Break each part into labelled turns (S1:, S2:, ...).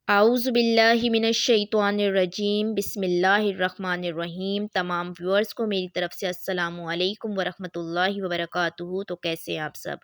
S1: اعوذ باللہ من الشیطان الرجیم بسم اللہ الرحمن الرحیم۔ تمام ویورز کو میری طرف سے السلام علیکم ورحمۃ اللہ وبرکاتہ۔ تو کیسے ہیں آپ سب؟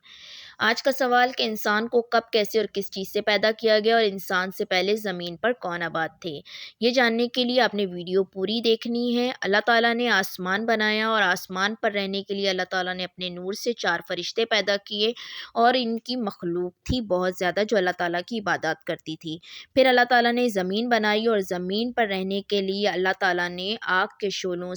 S1: آج کا سوال کہ انسان کو کب، کیسے اور کس چیز سے پیدا کیا گیا اور انسان سے پہلے زمین پر کون آباد تھے؟ یہ جاننے کے لیے آپ نے ویڈیو پوری دیکھنی ہے۔ اللہ تعالیٰ نے آسمان بنایا اور آسمان پر رہنے کے لیے اللہ تعالیٰ نے اپنے نور سے 4 فرشتے پیدا کیے اور ان کی مخلوق تھی بہت زیادہ جو اللہ تعالیٰ کی عبادات کرتی تھی۔ پھر اللہ تعالیٰ نے زمین بنائی اور زمین پر رہنے کے لیے اللہ تعالیٰ نے آگ کے شعلوں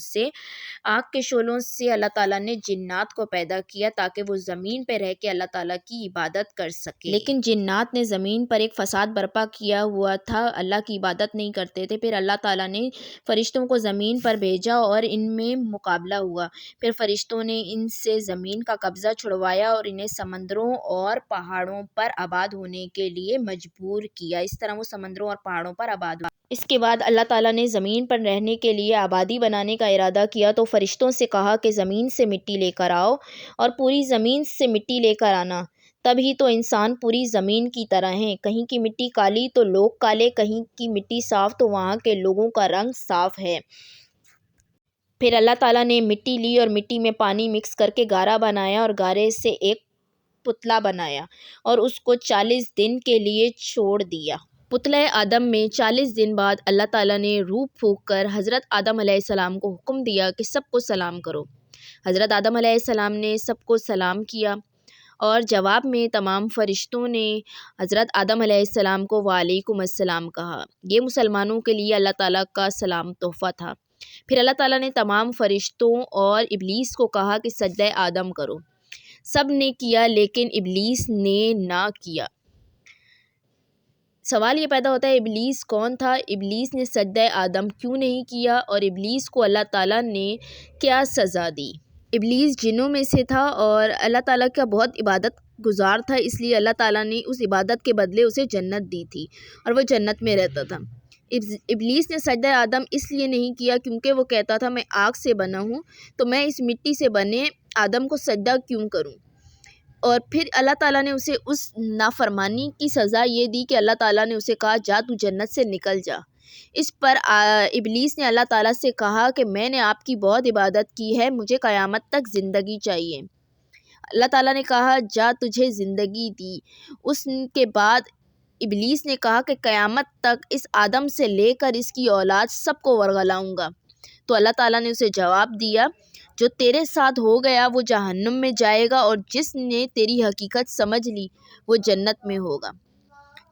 S1: سے اللہ تعالیٰ نے جنات کو پیدا کیا تاکہ وہ زمین پہ رہ کے اللہ تعالیٰ کی عبادت کر سکے۔ لیکن جنات نے زمین پر ایک فساد برپا کیا ہوا تھا، اللہ کی عبادت نہیں کرتے تھے۔ پھر اللہ تعالیٰ نے فرشتوں کو زمین پر بھیجا اور ان میں مقابلہ ہوا۔ پھر فرشتوں نے ان سے زمین کا قبضہ چھڑوایا اور انہیں سمندروں اور پہاڑوں پر آباد ہونے کے لیے مجبور کیا۔ اس طرح وہ سمندروں اور پہاڑوں پر آباد ہوئے۔ اس کے بعد اللہ تعالیٰ نے زمین پر رہنے کے لیے آبادی بنانے کا ارادہ کیا تو فرشتوں سے کہا کہ زمین سے مٹی لے کر آؤ اور پوری زمین سے مٹی لے کر آنا، تبھی تو انسان پوری زمین کی طرح ہیں۔ کہیں کی مٹی کالی تو لوگ کالے، کہیں کی مٹی صاف تو وہاں کے لوگوں کا رنگ صاف ہے۔ پھر اللہ تعالیٰ نے مٹی لی اور مٹی میں پانی مکس کر کے گارا بنایا اور گارے سے ایک پتلا بنایا اور اس کو 40 دن کے لیے چھوڑ دیا۔ پتلہ آدم میں 40 دن بعد اللہ تعالیٰ نے روح پھونک کر حضرت آدم علیہ السلام کو حکم دیا کہ سب کو سلام کرو۔ حضرت آدم علیہ السلام نے سب کو سلام کیا اور جواب میں تمام فرشتوں نے حضرت آدم علیہ السلام کو وعلیکم السلام کہا۔ یہ مسلمانوں کے لیے اللہ تعالیٰ کا سلام تحفہ تھا۔ پھر اللہ تعالیٰ نے تمام فرشتوں اور ابلیس کو کہا کہ سجدہ آدم کرو۔ سب نے کیا لیکن ابلیس نے نہ کیا۔ سوال یہ پیدا ہوتا ہے ابلیس کون تھا؟ ابلیس نے سجدہ آدم کیوں نہیں کیا اور ابلیس کو اللہ تعالیٰ نے کیا سزا دی؟ ابلیس جنوں میں سے تھا اور اللہ تعالیٰ کا بہت عبادت گزار تھا، اس لیے اللہ تعالیٰ نے اس عبادت کے بدلے اسے جنت دی تھی اور وہ جنت میں رہتا تھا۔ ابلیس نے سجدہ آدم اس لیے نہیں کیا کیونکہ وہ کہتا تھا میں آگ سے بنا ہوں تو میں اس مٹی سے بنے آدم کو سجدہ کیوں کروں؟ اور پھر اللہ تعالیٰ نے اسے اس نافرمانی کی سزا یہ دی کہ اللہ تعالیٰ نے اسے کہا جا تو جنت سے نکل جا۔ اس پر ابلیس نے اللہ تعالیٰ سے کہا کہ میں نے آپ کی بہت عبادت کی ہے، مجھے قیامت تک زندگی چاہیے۔ اللہ تعالیٰ نے کہا جا تجھے زندگی دی۔ اس کے بعد ابلیس نے کہا کہ قیامت تک اس آدم سے لے کر اس کی اولاد سب کو ورگلاؤں گا۔ تو اللہ تعالیٰ نے اسے جواب دیا جو تیرے ساتھ ہو گیا وہ جہنم میں جائے گا اور جس نے تیری حقیقت سمجھ لی وہ جنت میں ہوگا۔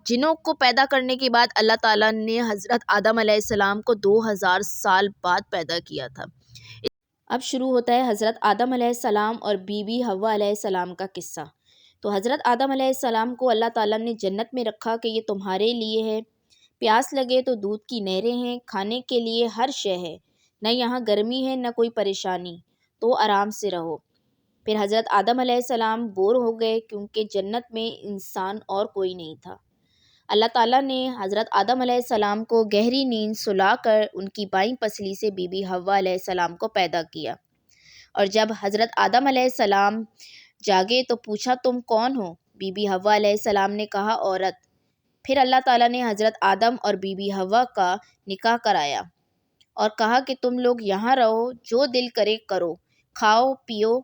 S1: جنوں کو پیدا کرنے کے بعد اللہ تعالیٰ نے حضرت آدم علیہ السلام کو 2000 سال بعد پیدا کیا تھا۔ اب شروع ہوتا ہے حضرت آدم علیہ السلام اور بی بی حوا علیہ السلام کا قصہ۔ تو حضرت آدم علیہ السلام کو اللہ تعالیٰ نے جنت میں رکھا کہ یہ تمہارے لیے ہے، پیاس لگے تو دودھ کی نہریں ہیں، کھانے کے لیے ہر شے ہے، نہ یہاں گرمی ہے نہ کوئی پریشانی، تو آرام سے رہو۔ پھر حضرت آدم علیہ السلام بور ہو گئے کیونکہ جنت میں انسان اور کوئی نہیں تھا۔ اللہ تعالیٰ نے حضرت آدم علیہ السلام کو گہری نیند سلا کر ان کی بائیں پسلی سے بی بی حوا علیہ السلام کو پیدا کیا، اور جب حضرت آدم علیہ السلام جاگے تو پوچھا تم کون ہو؟ بی بی حوا علیہ السلام نے کہا عورت۔ پھر اللہ تعالیٰ نے حضرت آدم اور بی بی حوا کا نکاح کرایا اور کہا کہ تم لوگ یہاں رہو، جو دل کرے کرو، کھاؤ پیو،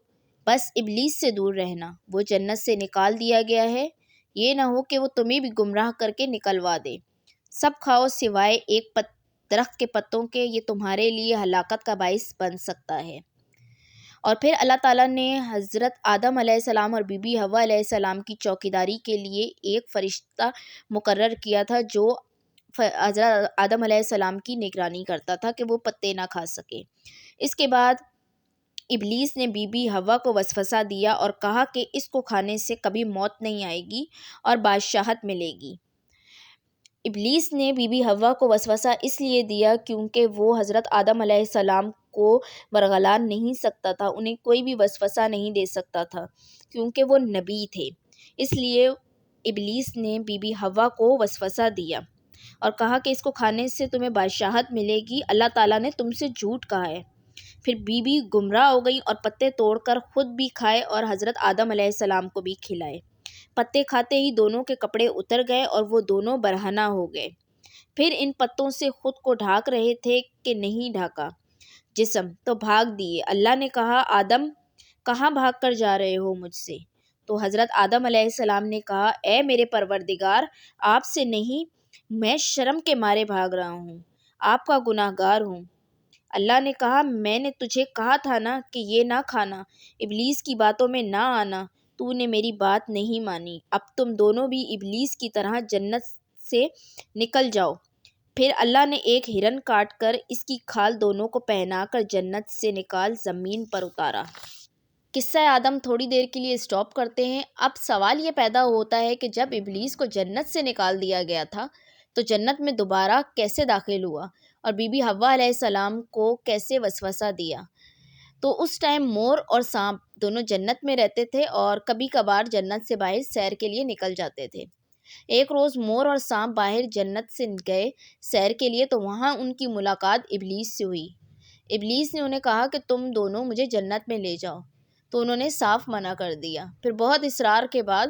S1: بس ابلیس سے دور رہنا، وہ جنت سے نکال دیا گیا ہے، یہ نہ ہو کہ وہ تمہیں بھی گمراہ کر کے نکلوا دے۔ سب کھاؤ سوائے ایک درخت کے پتوں کے، یہ تمہارے لیے ہلاکت کا باعث بن سکتا ہے۔ اور پھر اللہ تعالیٰ نے حضرت آدم علیہ السلام اور بی بی حوا علیہ السلام کی چوکیداری کے لیے ایک فرشتہ مقرر کیا تھا جو حضرت آدم علیہ السلام کی نگرانی کرتا تھا کہ وہ پتے نہ کھا سکے۔ اس کے بعد ابلیس نے بی بی حوا کو وسوسہ دیا اور کہا کہ اس کو کھانے سے کبھی موت نہیں آئے گی اور بادشاہت ملے گی۔ ابلیس نے بی بی حوا کو وسوسہ اس لیے دیا کیونکہ وہ حضرت آدم علیہ السلام کو ورغلا نہیں سکتا تھا، انہیں کوئی بھی وسوسہ نہیں دے سکتا تھا کیونکہ وہ نبی تھے۔ اس لیے ابلیس نے بی بی حوا کو وسوسہ دیا اور کہا کہ اس کو کھانے سے تمہیں بادشاہت ملے گی، اللہ تعالیٰ نے تم سے جھوٹ کہا ہے۔ پھر بی بی گمراہ ہو گئی اور پتے توڑ کر خود بھی کھائے اور حضرت آدم علیہ السلام کو بھی کھلائے۔ پتے کھاتے ہی دونوں کے کپڑے اتر گئے اور وہ دونوں برہنہ ہو گئے۔ پھر ان پتوں سے خود کو ڈھانک رہے تھے کہ نہیں ڈھانکا جسم تو بھاگ دیے۔ اللہ نے کہا آدم کہاں بھاگ کر جا رہے ہو مجھ سے؟ تو حضرت آدم علیہ السلام نے کہا اے میرے پروردگار آپ سے نہیں، میں شرم کے مارے بھاگ رہا ہوں، آپ کا گناہ گار ہوں۔ اللہ نے کہا میں نے تجھے کہا تھا نا کہ یہ نہ کھانا، ابلیس کی باتوں میں نہ آنا، تو نے میری بات نہیں مانی، اب تم دونوں بھی ابلیس کی طرح جنت سے نکل جاؤ۔ پھر اللہ نے ایک ہرن کاٹ کر اس کی کھال دونوں کو پہنا کر جنت سے نکال زمین پر اتارا۔ قصہ آدم تھوڑی دیر کے لیے اسٹاپ کرتے ہیں۔ اب سوال یہ پیدا ہوتا ہے کہ جب ابلیس کو جنت سے نکال دیا گیا تھا تو جنت میں دوبارہ کیسے داخل ہوا اور بی بی حوا علیہ السلام کو کیسے وسوسہ دیا؟ تو اس ٹائم مور اور سانپ دونوں جنت میں رہتے تھے اور کبھی کبھار جنت سے باہر سیر کے لیے نکل جاتے تھے۔ ایک روز مور اور سانپ باہر جنت سے گئے سیر کے لیے تو وہاں ان کی ملاقات ابلیس سے ہوئی۔ ابلیس نے انہیں کہا کہ تم دونوں مجھے جنت میں لے جاؤ، تو انہوں نے صاف منع کر دیا۔ پھر بہت اصرار کے بعد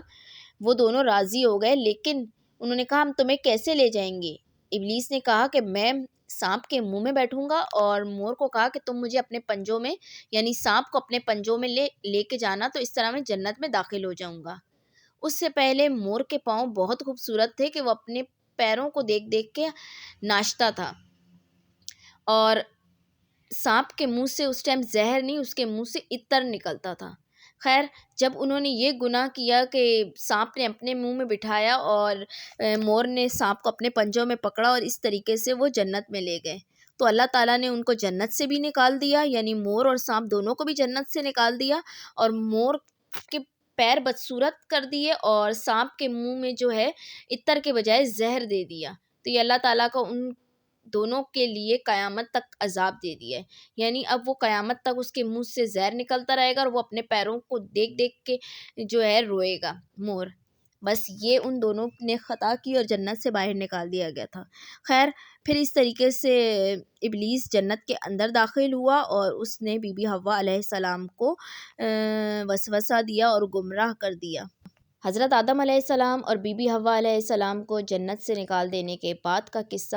S1: وہ دونوں راضی ہو گئے، لیکن انہوں نے کہا ہم تمہیں کیسے لے جائیں گے؟ ابلیس نے کہا کہ میں سانپ کے منہ میں بیٹھوں گا، اور مور کو کہا کہ تم مجھے اپنے پنجوں میں یعنی سانپ کو اپنے پنجوں میں لے کے جانا، تو اس طرح میں جنت میں داخل ہو جاؤں گا۔ اس سے پہلے مور کے پاؤں بہت خوبصورت تھے کہ وہ اپنے پیروں کو دیکھ دیکھ کے ناچتا تھا، اور سانپ کے منہ سے اس ٹائم زہر نہیں، اس کے منہ سے عطر نکلتا تھا۔ خیر جب انہوں نے یہ گناہ کیا کہ سانپ نے اپنے منہ میں بٹھایا اور مور نے سانپ کو اپنے پنجوں میں پکڑا، اور اس طریقے سے وہ جنت میں لے گئے، تو اللہ تعالیٰ نے ان کو جنت سے بھی نکال دیا، یعنی مور اور سانپ دونوں کو بھی جنت سے نکال دیا، اور مور کے پیر بدصورت کر دیے اور سانپ کے منہ میں جو ہے عطر کے بجائے زہر دے دیا۔ تو یہ اللہ تعالیٰ کو ان دونوں کے لیے قیامت تک عذاب دے دیا ہے، یعنی اب وہ قیامت تک اس کے منہ سے زہر نکلتا رہے گا اور وہ اپنے پیروں کو دیکھ دیکھ کے جو ہے روئے گا مور۔ بس یہ ان دونوں نے خطا کی اور جنت سے باہر نکال دیا گیا تھا۔ خیر پھر اس طریقے سے ابلیس جنت کے اندر داخل ہوا اور اس نے بی بی حوا علیہ السلام کو وسوسہ دیا اور گمراہ کر دیا۔ حضرت آدم علیہ السلام اور بی بی حوا علیہ السلام کو جنت سے نکال دینے کے بعد کا قصہ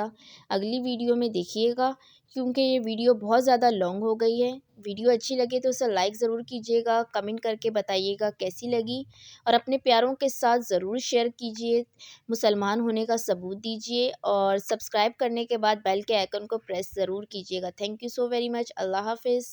S1: اگلی ویڈیو میں دیکھیے گا، کیونکہ یہ ویڈیو بہت زیادہ لانگ ہو گئی ہے۔ ویڈیو اچھی لگے تو اسے لائک ضرور کیجیے گا، کمنٹ کر کے بتائیے گا کیسی لگی، اور اپنے پیاروں کے ساتھ ضرور شیئر کیجیے، مسلمان ہونے کا ثبوت دیجیے، اور سبسکرائب کرنے کے بعد بیل کے آئیکن کو پریس ضرور کیجیے گا۔ Thank you so very much. اللہ حافظ۔